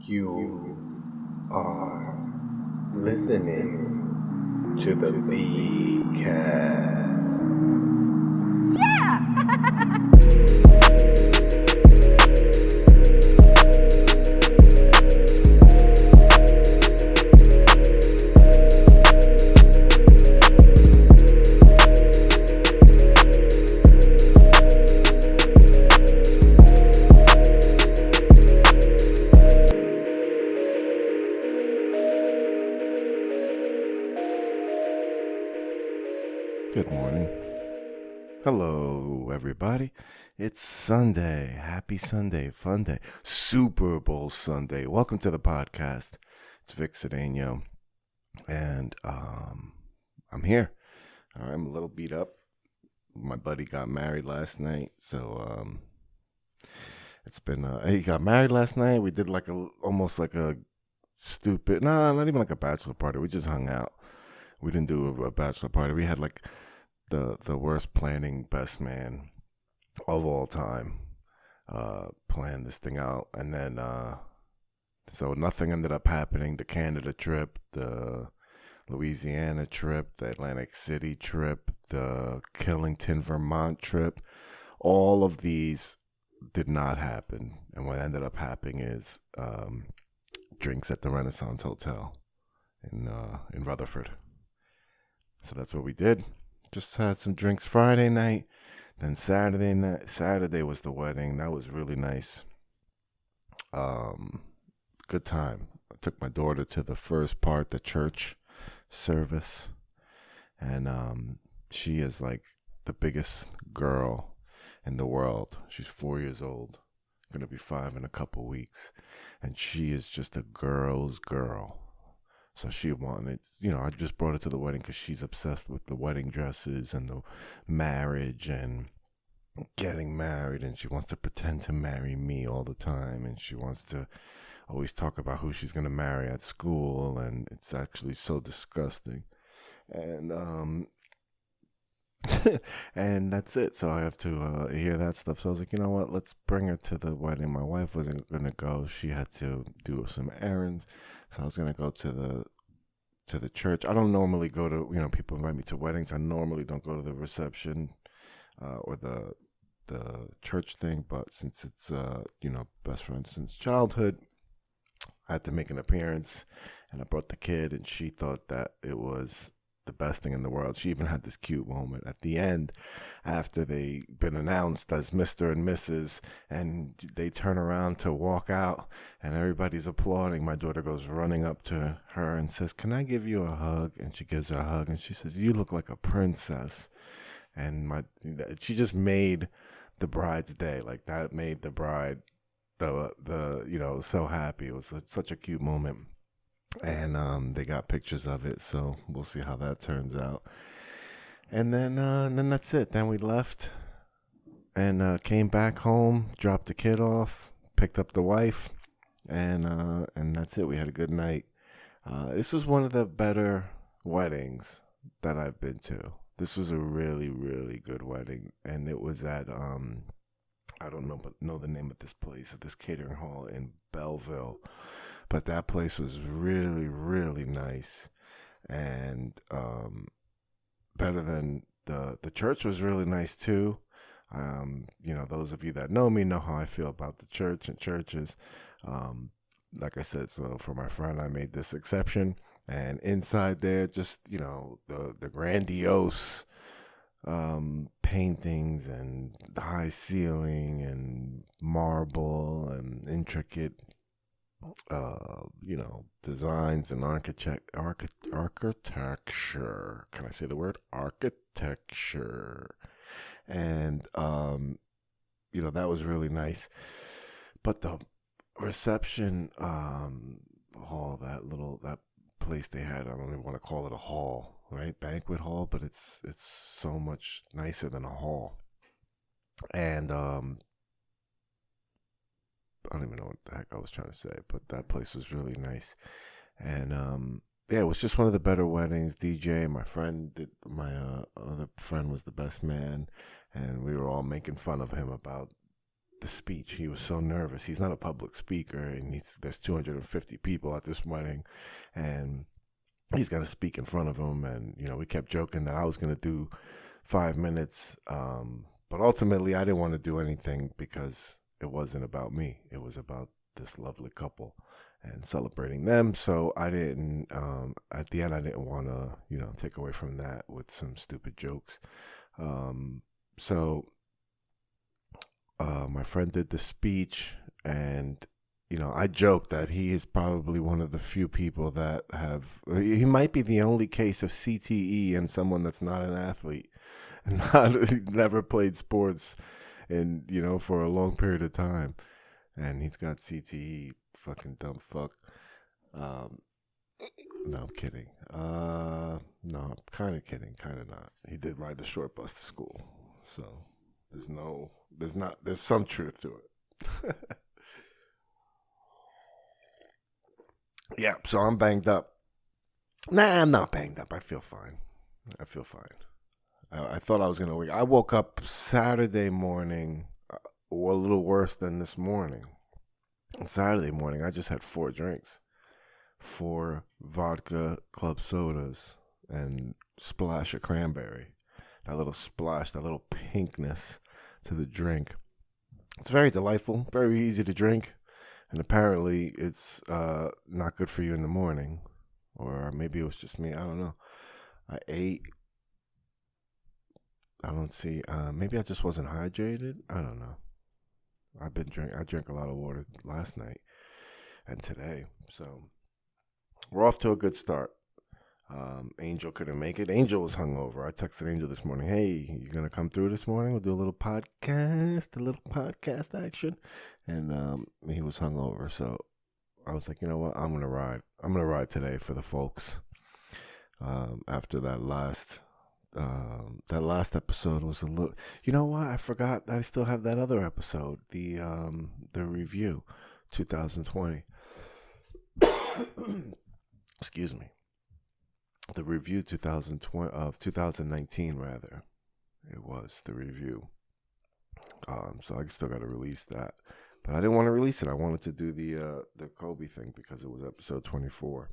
You are listening to the B Cast. Good morning. Hello, everybody. It's Sunday. Happy Sunday. Fun day. Super Bowl Sunday. Welcome to the podcast. It's Vic Cedeno. And I'm here. All right, I'm a little beat up. My buddy got married last night. So it's been, he got married last night. We did almost like a stupid, not even like a bachelor party. We just hung out. We didn't do a bachelor party. We had like the worst planning best man of all time planned this thing out, and then so nothing ended up happening. The Canada trip, the Louisiana trip, the Atlantic City trip, the Killington, Vermont trip, all of these did not happen. And what ended up happening is drinks at the Renaissance Hotel in Rutherford. So that's what we did. Just had some drinks Friday night. Then Saturday was the wedding. That was really nice. Good time. I took my daughter to the first part, the church service. And she is like the biggest girl in the world. She's 4 years old. Gonna be 5 in a couple weeks. And she is just a girl's girl. So she wanted, I just brought her to the wedding because she's obsessed with the wedding dresses and the marriage and getting married. And she wants to pretend to marry me all the time. And she wants to always talk about who she's going to marry at school. And it's actually so disgusting. And, and that's it. So I have to hear that stuff. So I was like, you know what? Let's bring her to the wedding. My wife wasn't going to go. She had to do some errands. So I was going to go to the church. I don't normally go to, people invite me to weddings. I normally don't go to the reception or the church thing. But since it's, best friend since childhood, I had to make an appearance. And I brought the kid, and she thought that it was the best thing in the world. She even had this cute moment at the end after they been announced as Mr. and Mrs. and they turn around to walk out and everybody's applauding. My daughter goes running up to her and says, "Can I give you a hug?" And she gives her a hug and she says, "You look like a princess." And she just made the bride's day. Like that made the bride so happy. It was such a cute moment. And they got pictures of it, so we'll see how that turns out. And then that's it. Then we left and came back home, dropped the kid off, picked up the wife, and that's it. We had a good night. This was one of the better weddings that I've been to. This was a really, really good wedding, and it was at I don't know the name of this place, of this catering hall in Belleville. But that place was really, really nice, and better than the church was really nice too. Those of you that know me know how I feel about the church and churches. Like I said, so for my friend, I made this exception, and inside there, just the grandiose paintings and the high ceiling and marble and intricate designs and architecture. Can I say the word architecture? And that was really nice. But the reception hall, that place they had, I don't even want to call it a hall, right? Banquet hall, but it's so much nicer than a hall. And I don't even know what the heck I was trying to say, but that place was really nice. And it was just one of the better weddings. DJ, my other friend was the best man, and we were all making fun of him about the speech. He was so nervous. He's not a public speaker, and there's 250 people at this wedding, and he's got to speak in front of them. And we kept joking that I was going to do 5 minutes, but ultimately I didn't want to do anything because it wasn't about me. It was about this lovely couple and celebrating them. So I didn't. At the end, I didn't want to take away from that with some stupid jokes. So my friend did the speech, and I joked that he is probably one of the few people that he might be the only case of CTE and someone that's not an athlete and never played sports for a long period of time. And he's got CTE, fucking dumb fuck. No, I'm kidding. No, I'm kind of kidding, kind of not. He did ride the short bus to school. So there's some truth to it. Yeah, so I'm banged up. Nah, I'm not banged up. I feel fine. I thought I was going to wake. I woke up Saturday morning, or a little worse than this morning. On Saturday morning, I just had 4 drinks. 4 vodka club sodas and splash of cranberry. That little splash, that little pinkness to the drink. It's very delightful, very easy to drink. And apparently it's not good for you in the morning. Or maybe it was just me. I don't know. I ate. I don't see. Maybe I just wasn't hydrated. I don't know. I drank a lot of water last night and today. So we're off to a good start. Angel couldn't make it. Angel was hungover. I texted Angel this morning. Hey, you gonna come through this morning? We'll do a little podcast action. And he was hungover, so I was like, you know what? I'm gonna ride today for the folks. After that last episode was a little. You know what? I forgot that I still have that other episode, the review, 2020. Excuse me. The review 2020 of 2019 rather. It was the review. So I still got to release that, but I didn't want to release it. I wanted to do the Kobe thing because it was episode 24.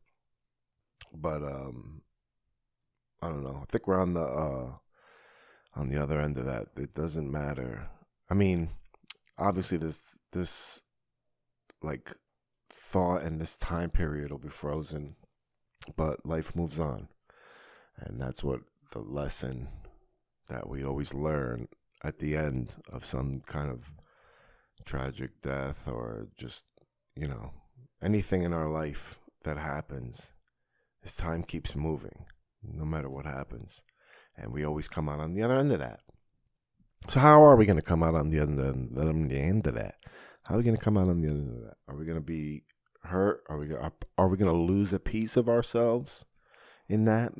But I don't know. I think we're on the other end of that. It doesn't matter. I mean, obviously this like thought and this time period will be frozen. But life moves on, and that's what the lesson that we always learn at the end of some kind of tragic death or just, anything in our life that happens is time keeps moving, no matter what happens. And we always come out on the other end of that. So how are we going to come out on the end of that? How are we going to come out on the end of that? Are we going to be hurt? Are we going to lose a piece of ourselves in that,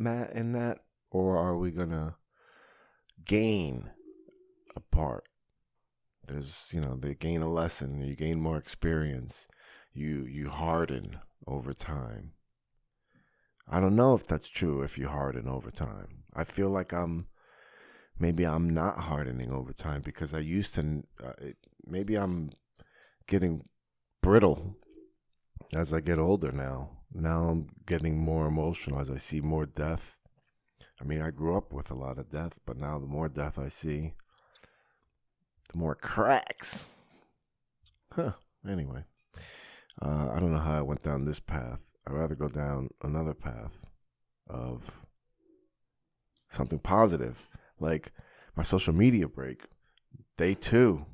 or are we going to gain a part? There's, they gain a lesson, you gain more experience, you harden over time. I don't know if that's true if you harden over time. I feel like maybe I'm not hardening over time because I used to, maybe I'm getting brittle as I get older now. Now I'm getting more emotional as I see more death. I mean, I grew up with a lot of death, but now the more death I see, the more cracks. Anyway, I don't know how I went down this path. I'd rather go down another path of something positive, like my social media break. Day two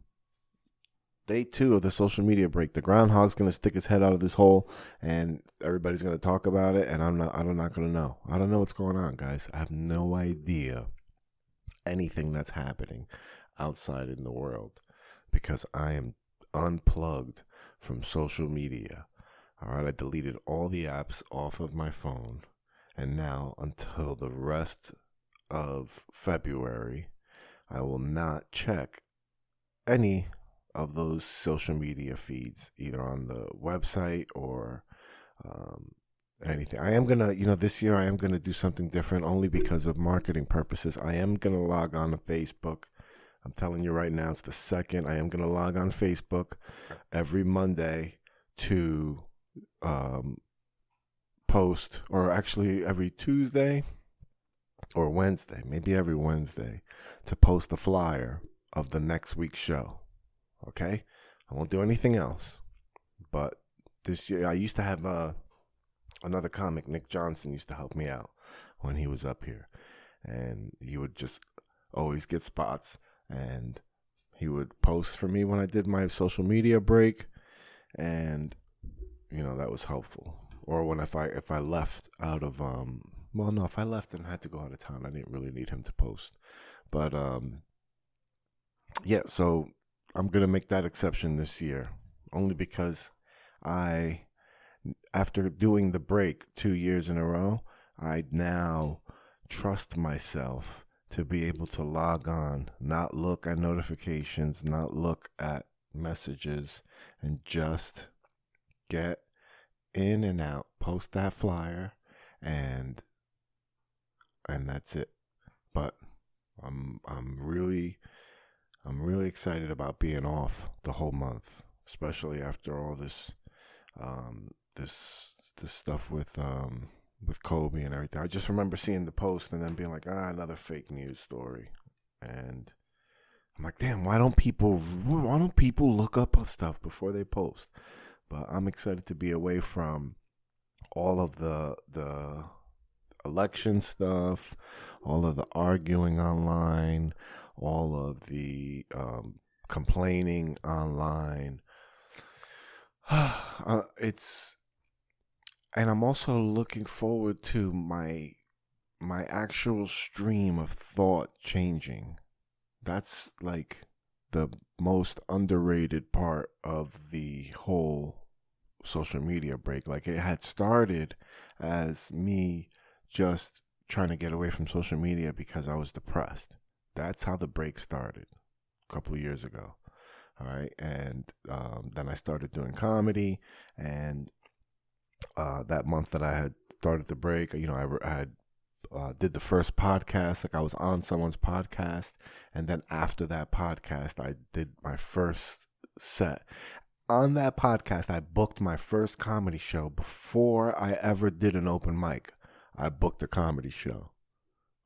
of the social media break. The groundhog's gonna stick his head out of this hole, and everybody's gonna talk about it. And I'm not gonna know. I don't know what's going on, guys. I have no idea anything that's happening outside in the world because I am unplugged from social media. All right, I deleted all the apps off of my phone, and now until the rest of February, I will not check any of those social media feeds, either on the website or anything. I am gonna, this year I am gonna do something different only because of marketing purposes. I am gonna log on to Facebook I'm telling you right now, it's the 2nd. I am going to log on Facebook every Monday to post, or actually every Tuesday or Wednesday, maybe every Wednesday, to post the flyer of the next week's show. Okay? I won't do anything else. But this year, I used to have another comic, Nick Johnson, used to help me out when he was up here. And he would just always get spots. And he would post for me when I did my social media break. And, that was helpful. Or when if I left out of if I left and had to go out of town, I didn't really need him to post. But yeah, so I'm gonna make that exception this year, only because after doing the break 2 years in a row, I now trust myself to be able to log on, not look at notifications, not look at messages, and just get in and out, post that flyer, and that's it. But I'm really excited about being off the whole month, especially after all this this stuff with Kobe and everything. I just remember seeing the post and then being like, another fake news story. And I'm like, damn, why don't people look up stuff before they post? But I'm excited to be away from all of the election stuff, all of the arguing online, all of the complaining online. And I'm also looking forward to my actual stream of thought changing. That's like the most underrated part of the whole social media break. Like, it had started as me just trying to get away from social media because I was depressed. That's how the break started a couple of years ago. All right. And then I started doing comedy. And that month that I had started the break, I had did the first podcast. Like, I was on someone's podcast. And then after that podcast, I did my first set. On that podcast, I booked my first comedy show before I ever did an open mic. I booked a comedy show,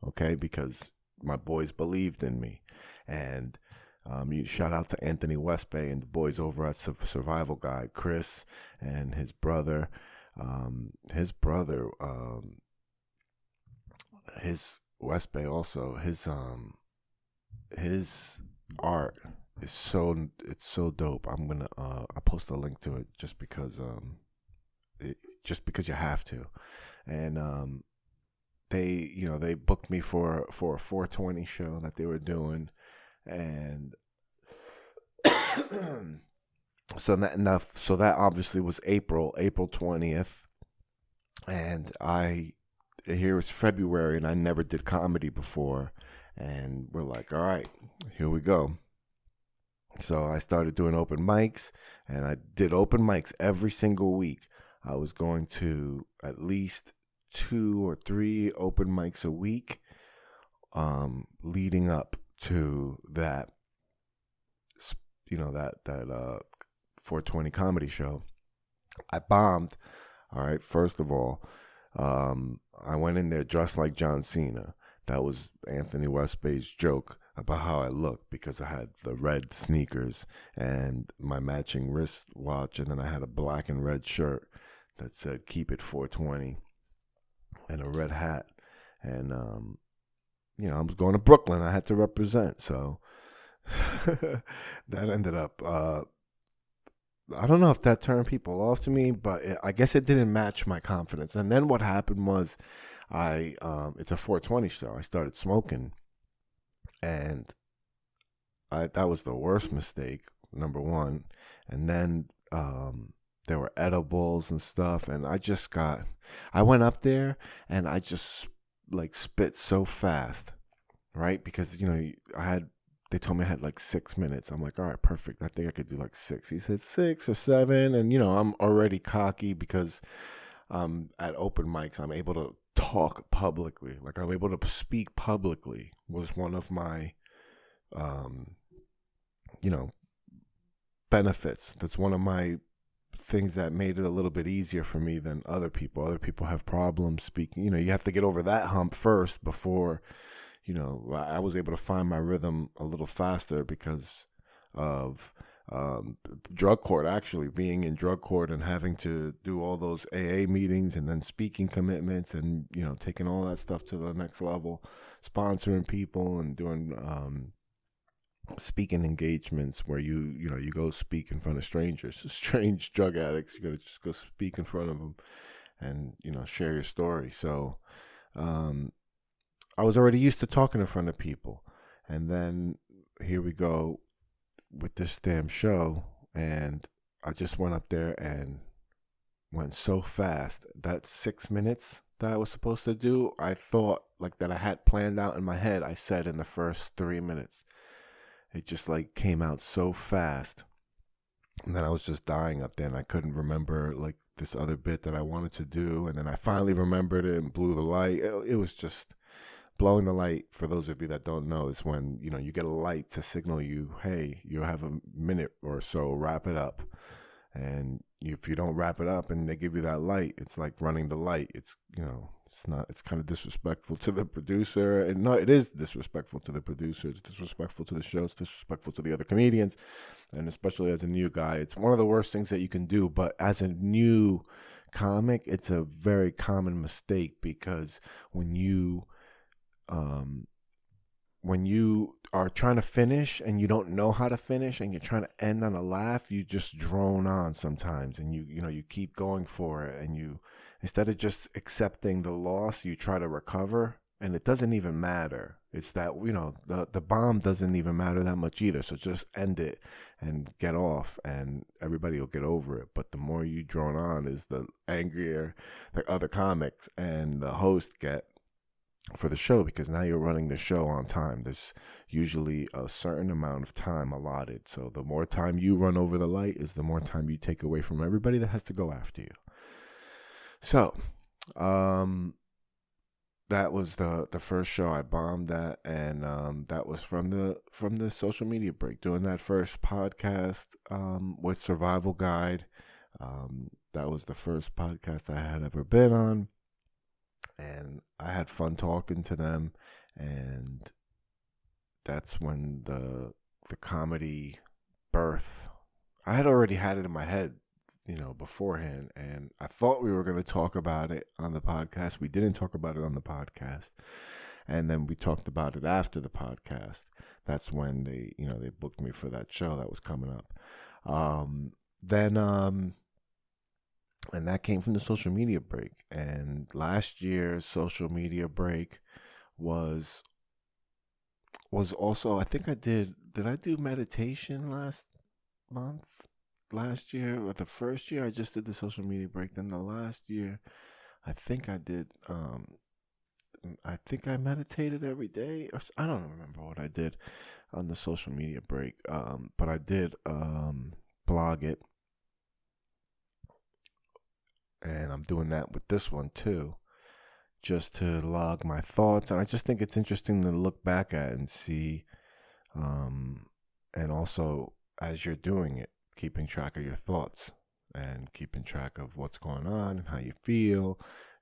okay, because my boys believed in me. And you shout out to Anthony Westbay and the boys over at Survival Guide, Chris and his brother. His Westbay also, his art is so dope. I'm gonna I'll post a link to it just because you have to. And they booked me for a 420 show that they were doing. And so that obviously was April 20th. And here was February, and I never did comedy before. And we're like, all right, here we go. So I started doing open mics, and I did open mics every single week. I was going to at least 2 or 3 open mics a week, leading up to that, that 420 comedy show. I bombed. All right. First of all, I went in there dressed like John Cena. That was Anthony Westbay's joke about how I looked, because I had the red sneakers and my matching wristwatch, and then I had a black and red shirt that said "Keep It 420" and a red hat. And I was going to Brooklyn. I had to represent, so that ended up. I don't know if that turned people off to me, but I guess it didn't match my confidence. And then what happened was, it's a 420 show. I started smoking, and that was the worst mistake, number one. And then there were edibles and stuff, and I went up there and I just like spit so fast, right? Because they told me I had like 6 minutes. I'm like, all right, perfect. I think I could do like 6. He said 6 or 7. And, I'm already cocky because at open mics, I'm able to talk publicly. Like, I'm able to speak publicly was one of my um, you know, benefits. That's one of my things that made it a little bit easier for me than other people. Other people have problems speaking. You have to get over that hump first before, I was able to find my rhythm a little faster because of drug court, actually being in drug court and having to do all those AA meetings and then speaking commitments and, taking all that stuff to the next level, sponsoring people and doing speaking engagements where you go speak in front of strangers, strange drug addicts. You got to just go speak in front of them and share your story. So I was already used to talking in front of people, and then here we go with this damn show, and I just went up there and went so fast. That 6 minutes that I was supposed to do, I thought like that I had planned out in my head. I said in the first 3 minutes. It just like came out so fast. And then I was just dying up there and I couldn't remember like this other bit that I wanted to do. And then I finally remembered it and blew the light. It was just blowing the light. For those of you that don't know, is when, you get a light to signal you, hey, you have a minute or so, wrap it up. And if you don't wrap it up and they give you that light, it's like running the light. It's, it's kind of disrespectful to the producer. And no, it is disrespectful to the producer. It's disrespectful to the show. It's disrespectful to the other comedians. And especially as a new guy, it's one of the worst things that you can do. But as a new comic, it's a very common mistake, because when you are trying to finish and you don't know how to finish and you're trying to end on a laugh, you just drone on sometimes, and you keep going for it, and you, instead of just accepting the loss, you try to recover, and it doesn't even matter. It's that, the bomb doesn't even matter that much either. So just end it and get off, and everybody will get over it. But the more you drone on, is the angrier the other comics and the host get for the show, because now you're running the show on time. There's usually a certain amount of time allotted. So the more time you run over the light is the more time you take away from everybody that has to go after you. So, that was the first show I bombed at, and that was from the social media break, doing that first podcast with Survival Guide. That was the first podcast I had ever been on. And I had fun talking to them, and that's when the comedy birth. I had already had it in my head, beforehand, and I thought we were going to talk about it on the podcast. We didn't talk about it on the podcast, and then we talked about it after the podcast. That's when they booked me for that show that was coming up. And that came from the social media break. And last year's social media break was also, I think did I do meditation last year? Or the first year I just did the social media break. Then the last year, I think I did, I think I meditated every day. I don't remember what I did on the social media break. But I did blog it. And I'm doing that with this one too, just to log my thoughts. And I just think it's interesting to look back at and see, and also as you're doing it, keeping track of your thoughts and keeping track of what's going on and how you feel,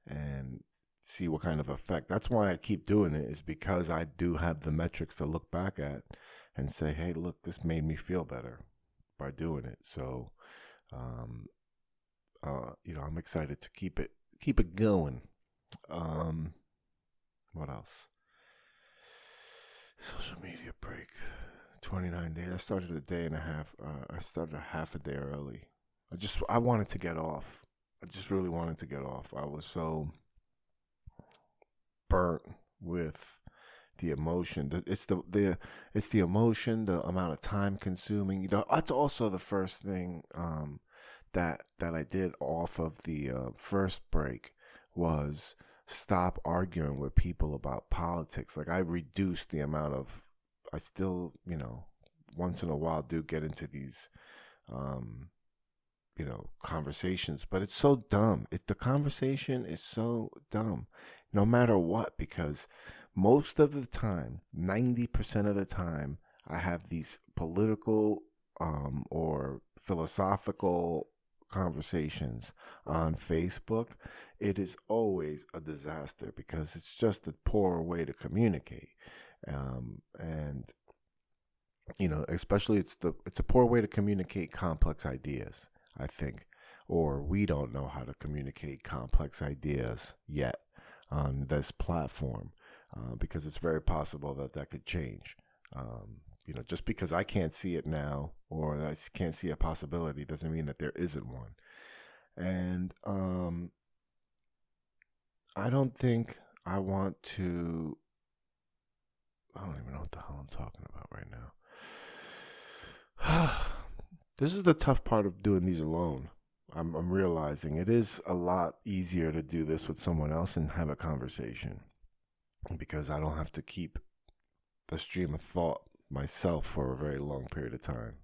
and see what kind of effect. That's why I keep doing it, is because I do have the metrics to look back at and say, hey, look, this made me feel better by doing it. So, I'm excited to keep it going. What else? Social media break. 29 days. I started a day and a half. I started a half a day early. I wanted to get off. I just really wanted to get off. I was so burnt with the emotion. It's the emotion, the amount of time consuming. That's also the first thing that I did off of the first break, was stop arguing with people about politics. Like, I reduced the amount of, I still, once in a while do get into these, conversations, but it's so dumb. The conversation is so dumb, no matter what, because most of the time, 90% of the time, I have these political or philosophical conversations on Facebook, it is always a disaster because it's just a poor way to communicate. And especially it's a poor way to communicate complex ideas, I think, or we don't know how to communicate complex ideas yet on this platform, because it's very possible that could change. Just because I can't see it now or I can't see a possibility doesn't mean that there isn't one. And I don't think I want to. I don't even know what the hell I'm talking about right now. This is the tough part of doing these alone. I'm realizing it is a lot easier to do this with someone else and have a conversation, because I don't have to keep the stream of thought myself for a very long period of time,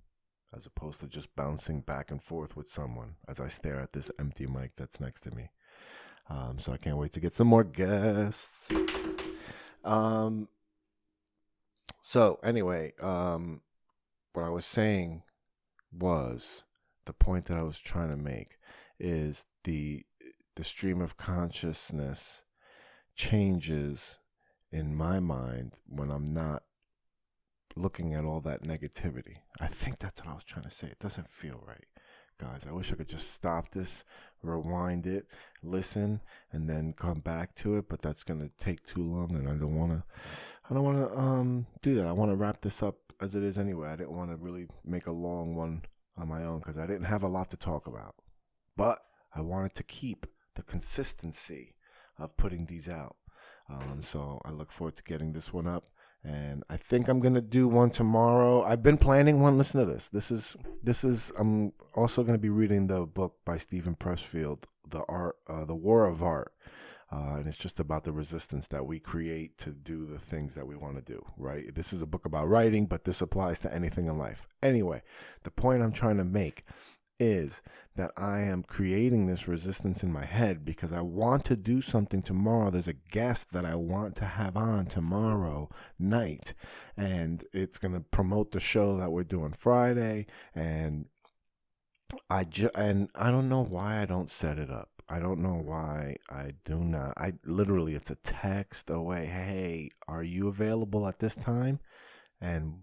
as opposed to just bouncing back and forth with someone as I stare at this empty mic that's next to me. So I can't wait to get some more guests. So anyway, what I was saying was, the point that I was trying to make is the stream of consciousness changes in my mind when I'm not looking at all that negativity. I think that's what I was trying to say. It doesn't feel right, guys. I wish I could just stop this, rewind it, listen, and then come back to it, but that's going to take too long, and I don't want to do that. I want to wrap this up as it is anyway. I didn't want to really make a long one on my own because I didn't have a lot to talk about, but I wanted to keep the consistency of putting these out. So I look forward to getting this one up, and I think I'm gonna do one tomorrow. I've been planning one. Listen to this. This is. I'm also gonna be reading the book by Stephen Pressfield, The War of Art, and it's just about the resistance that we create to do the things that we want to do. Right. This is a book about writing, but this applies to anything in life. Anyway, the point I'm trying to make is that I am creating this resistance in my head because I want to do something tomorrow. There's a guest that I want to have on tomorrow night, and it's going to promote the show that we're doing Friday. And I don't know why I don't set it up. I don't know why I do not. I literally, it's a text away. Hey, are you available at this time? And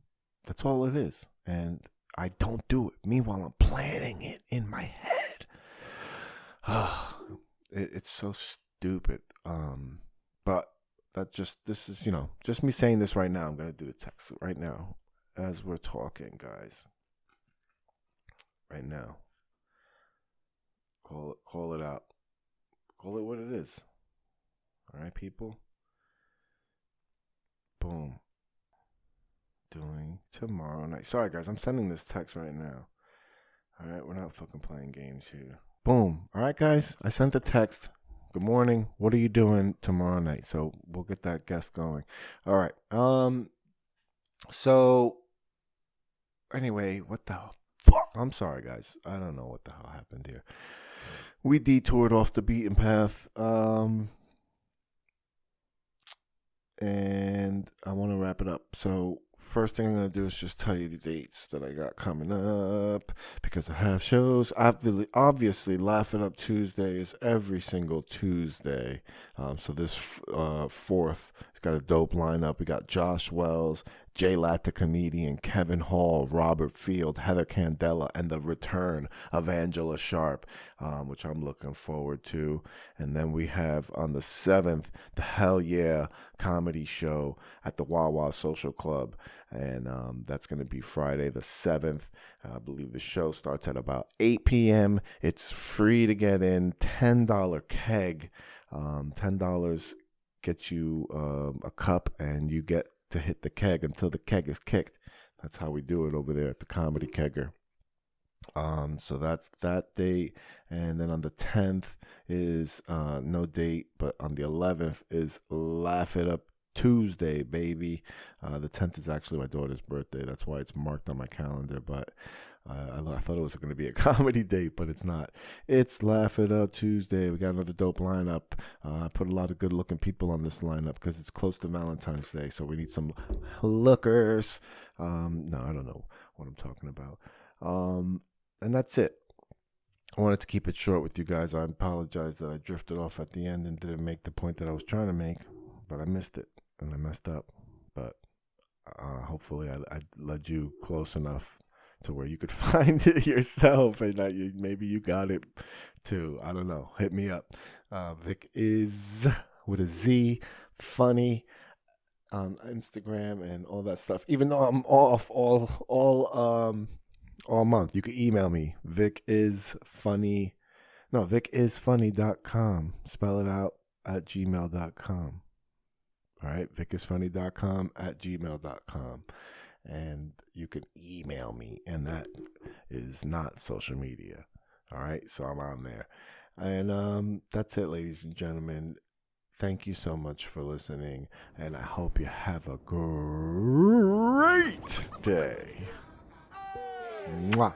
that's all it is. And I don't do it. Meanwhile, I'm planning it in my head. It's so stupid. But this is, just me saying this right now. I'm going to do the text right now as we're talking, guys. Right now. Call it out. Call it what it is. All right, people? Boom. Doing tomorrow night. Sorry, guys, I'm sending this text right now. All right, we're not fucking playing games here. Boom. All right, guys, I sent the text. Good morning. What are you doing tomorrow night? So we'll get that guest going. All right. So anyway, what the fuck? I'm sorry, guys. I don't know what the hell happened here. We detoured off the beaten path. And I want to wrap it up. So first thing I'm going to do is just tell you the dates that I got coming up, because I have shows. Obviously, Laugh It Up Tuesday is every single Tuesday. So this 4th, it's got a dope lineup. We got Josh Wells, Jay Latt the comedian, Kevin Hall, Robert Field, Heather Candela, and the return of Angela Sharp, which I'm looking forward to. And then we have on the 7th, the Hell Yeah comedy show at the Wawa Social Club. And that's going to be Friday the 7th. I believe the show starts at about 8 p.m. It's free to get in, $10 keg. $10 gets you a cup, and you get to hit the keg until the keg is kicked. That's how we do it over there at the Comedy Kegger. So that's that date. And then on the 10th is no date, but on the 11th is Laugh It Up Tuesday, baby. The 10th is actually my daughter's birthday. That's why it's marked on my calendar. But I thought it was going to be a comedy date, but it's not. It's Laugh It Up Tuesday. We got another dope lineup. I put a lot of good-looking people on this lineup because it's close to Valentine's Day, so we need some lookers. No, I don't know what I'm talking about. And that's it. I wanted to keep it short with you guys. I apologize that I drifted off at the end and didn't make the point that I was trying to make, but I missed it and I messed up. But hopefully I led you close enough to where you could find it yourself, and that maybe you got it too. I don't know. Hit me up. Vic is with a Z, funny on Instagram and all that stuff. Even though I'm off all month, you can email me. vicisfunny.com. Spell it out at gmail.com. All right, vicisfunny.com at gmail.com. And you can email me, and that is not social media. All right, so I'm on there. And that's it, ladies and gentlemen. Thank you so much for listening, and I hope you have a great day. Mwah.